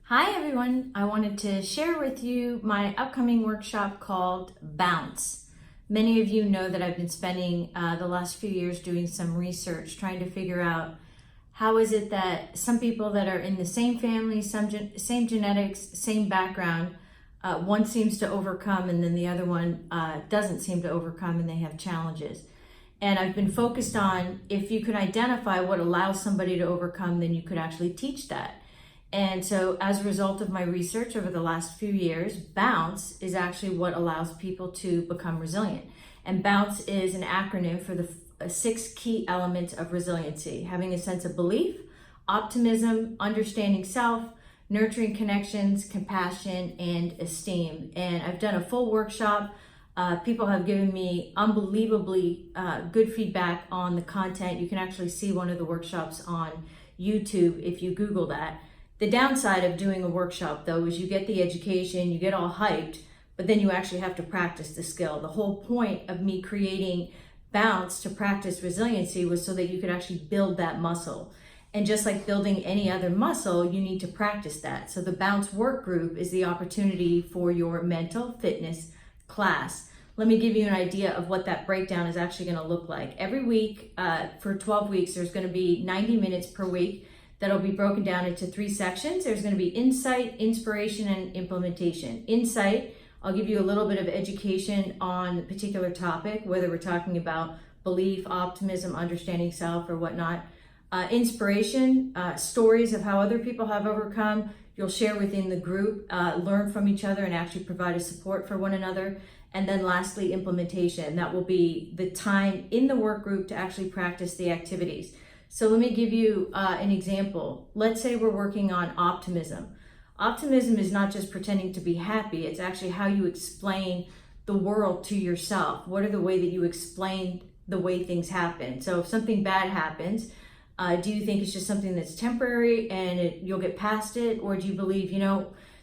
Hi everyone, I wanted to share with you my upcoming workshop called B.O.U.N.C.E. Many of you know that I've been spending the last few years doing some research trying to figure out how is it that some people that are in the same family, same genetics, same background, one seems to overcome and then the other one doesn't seem to overcome and they have challenges. And I've been focused on if you can identify what allows somebody to overcome, then you could actually teach that. And so as a result of my research over the last few years, B.O.U.N.C.E. is actually what allows people to become resilient. And B.O.U.N.C.E. is an acronym for the 6 key elements of resiliency: having a sense of belief, optimism, understanding self, nurturing connections, compassion, and esteem. And I've done a full workshop. People have given me unbelievably good feedback on the content. You can actually see one of the workshops on YouTube if you Google that. The downside of doing a workshop, though, is you get the education, you get all hyped, but then you actually have to practice the skill. The whole point of me creating B.O.U.N.C.E. to practice resiliency was so that you could actually build that muscle. And just like building any other muscle, you need to practice that. So the B.O.U.N.C.E. work group is the opportunity for your mental fitness class. Let me give you an idea of what that breakdown is actually going to look like. Every week, for 12 weeks, there's going to be 90 minutes per week. That'll be broken down into 3 sections. There's going to be insight, inspiration, and implementation. Insight, I'll give you a little bit of education on a particular topic, whether we're talking about belief, optimism, understanding self, or whatnot. Inspiration, stories of how other people have overcome. You'll share within the group, learn from each other, and actually provide a support for one another. And then lastly, implementation. That will be the time in the work group to actually practice the activities. So let me give you an example. Let's say we're working on optimism. Optimism is not just pretending to be happy, it's actually how you explain the world to yourself. What are the way that you explain the way things happen? So if something bad happens, do you think it's just something that's temporary and you'll get past it? Or do you believe,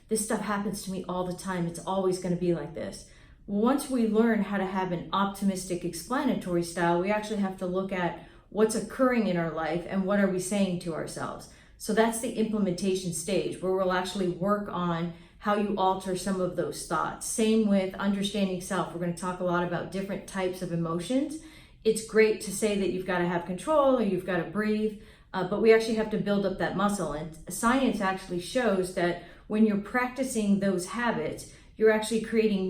this stuff happens to me all the time, it's always going to be like this? Once we learn how to have an optimistic explanatory style, we actually have to look at what's occurring in our life and what are we saying to ourselves. So that's the implementation stage where we'll actually work on how you alter some of those thoughts. Same with understanding self. We're going to talk a lot about different types of emotions. It's great to say that you've got to have control or you've got to breathe, but we actually have to build up that muscle. And science actually shows that when you're practicing those habits, you're actually creating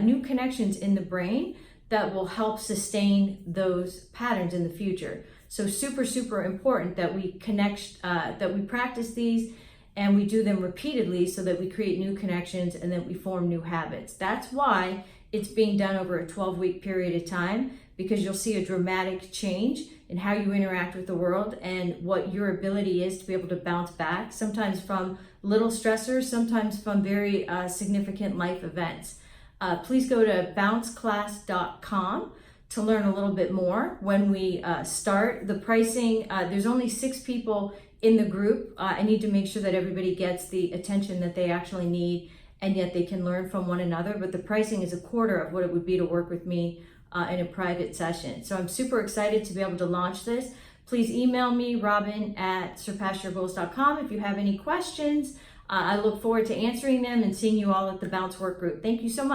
new connections in the brain that will help sustain those patterns in the future. So super, super important that we that we practice these and we do them repeatedly so that we create new connections and that we form new habits. That's why it's being done over a 12-week period of time, because you'll see a dramatic change in how you interact with the world and what your ability is to be able to bounce back, sometimes from little stressors, sometimes from very significant life events. Please go to bounceclass.com to learn a little bit more. When we start the pricing, there's only 6 people in the group. I need to make sure that everybody gets the attention that they actually need and yet they can learn from one another. But the pricing is a quarter of what it would be to work with me in a private session. So I'm super excited to be able to launch this. Please email me, robin@surpassyourgoals.com, if you have any questions. I look forward to answering them and seeing you all at the B.O.U.N.C.E. work group. Thank you so much.